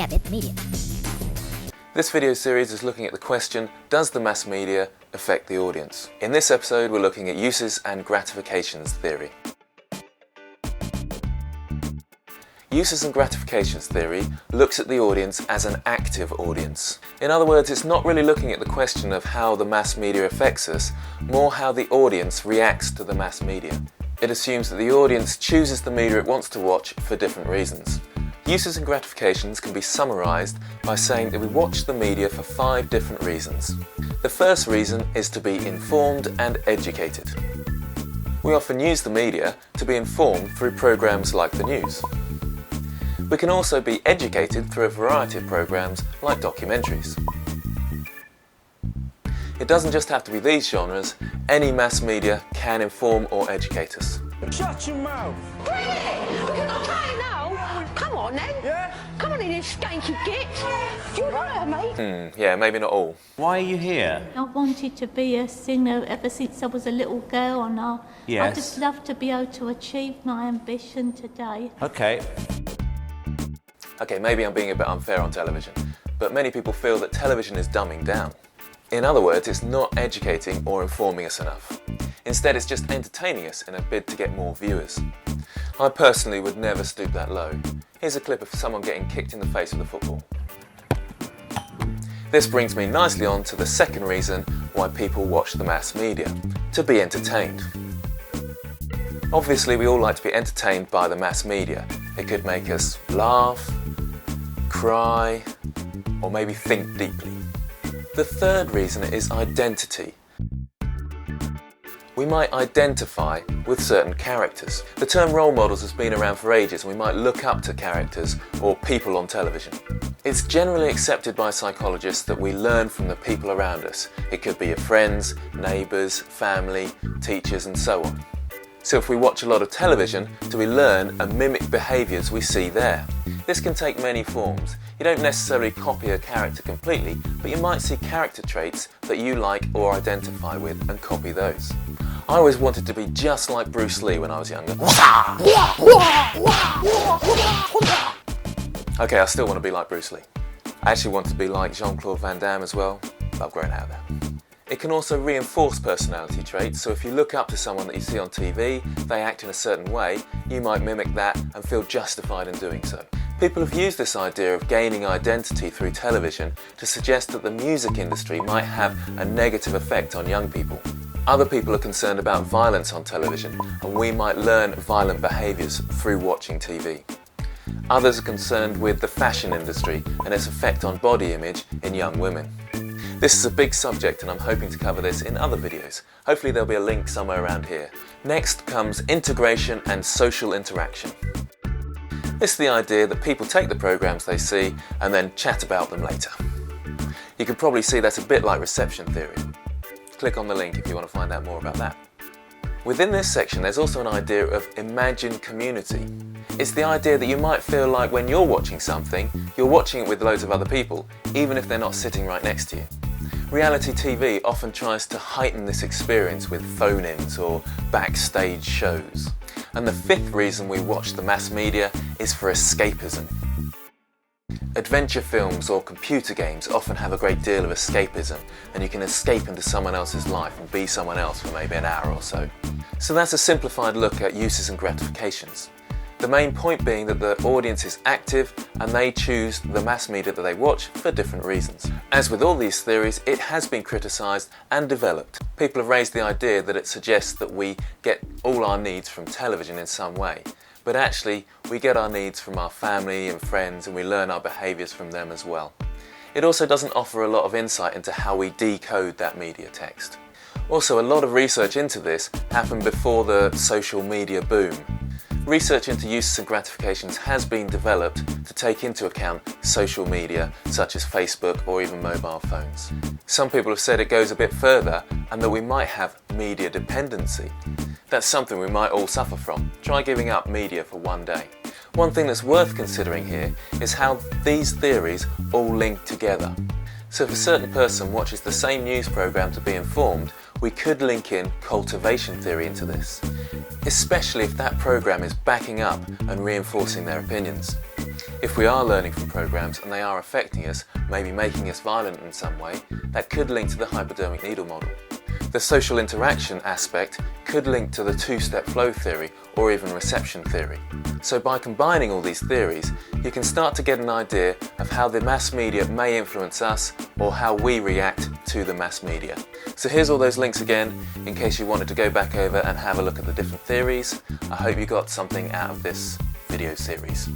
Escapist media. This video series is looking at the question, does the mass media affect the audience? In this episode we're looking at uses and gratifications theory. Uses and gratifications theory looks at the audience as an active audience. In other words, it's not really looking at the question of how the mass media affects us, more how the audience reacts to the mass media. It assumes that the audience chooses the media it wants to watch for different reasons. Uses and gratifications can be summarised by saying that we watch the media for 5 different reasons. The first reason is to be informed and educated. We often use the media to be informed through programmes like the news. We can also be educated through a variety of programmes like documentaries. It doesn't just have to be these genres, any mass media can inform or educate us. Shut your mouth! Really? Okay, now. Come on then. Yeah? Come on in, you skanky git. Do you like her, mate? Yeah, maybe not all. Why are you here? I wanted to be a singer ever since I was a little girl, and I Yes. just love to be able to achieve my ambition today. Okay. Okay, maybe I'm being a bit unfair on television, but many people feel that television is dumbing down. In other words, it's not educating or informing us enough. Instead, it's just entertaining us in a bid to get more viewers. I personally would never stoop that low. Here's a clip of someone getting kicked in the face with a football. This brings me nicely on to the second reason why people watch the mass media: to be entertained. Obviously, we all like to be entertained by the mass media. It could make us laugh, cry, or maybe think deeply. The third reason is identity. We might identify with certain characters. The term role models has been around for ages, and we might look up to characters or people on television. It's generally accepted by psychologists that we learn from the people around us. It could be your friends, neighbours, family, teachers, and so on. So if we watch a lot of television, do we learn and mimic behaviours we see there? This can take many forms. You don't necessarily copy a character completely, but you might see character traits that you like or identify with and copy those. I always wanted to be just like Bruce Lee when I was younger. Okay, I still want to be like Bruce Lee. I actually want to be like Jean-Claude Van Damme as well, but I've grown out of that. It can also reinforce personality traits, so if you look up to someone that you see on TV, they act in a certain way, you might mimic that and feel justified in doing so. People have used this idea of gaining identity through television to suggest that the music industry might have a negative effect on young people. Other people are concerned about violence on television, and we might learn violent behaviours through watching TV. Others are concerned with the fashion industry and its effect on body image in young women. This is a big subject, and I'm hoping to cover this in other videos. Hopefully there'll be a link somewhere around here. Next comes integration and social interaction. This is the idea that people take the programmes they see and then chat about them later. You can probably see that's a bit like reception theory. Click on the link if you want to find out more about that. Within this section there's also an idea of imagined community. It's the idea that you might feel like when you're watching something, you're watching it with loads of other people, even if they're not sitting right next to you. Reality TV often tries to heighten this experience with phone-ins or backstage shows. And the fifth reason we watch the mass media is for escapism. Adventure films or computer games often have a great deal of escapism, and you can escape into someone else's life and be someone else for maybe an hour or so. So that's a simplified look at uses and gratifications. The main point being that the audience is active and they choose the mass media that they watch for different reasons. As with all these theories, it has been criticised and developed. People have raised the idea that it suggests that we get all our needs from television in some way, but actually we get our needs from our family and friends, and we learn our behaviours from them as well. It also doesn't offer a lot of insight into how we decode that media text. Also, a lot of research into this happened before the social media boom. Research into uses and gratifications has been developed to take into account social media such as Facebook or even mobile phones. Some people have said it goes a bit further and that we might have media dependency. That's something we might all suffer from. Try giving up media for one day. One thing that's worth considering here is how these theories all link together. So if a certain person watches the same news programme to be informed, we could link in cultivation theory into this, especially if that programme is backing up and reinforcing their opinions. If we are learning from programs and they are affecting us, maybe making us violent in some way, that could link to the hypodermic needle model. The social interaction aspect could link to the two-step flow theory or even reception theory. So by combining all these theories, you can start to get an idea of how the mass media may influence us or how we react to the mass media. So here's all those links again in case you wanted to go back over and have a look at the different theories. I hope you got something out of this video series.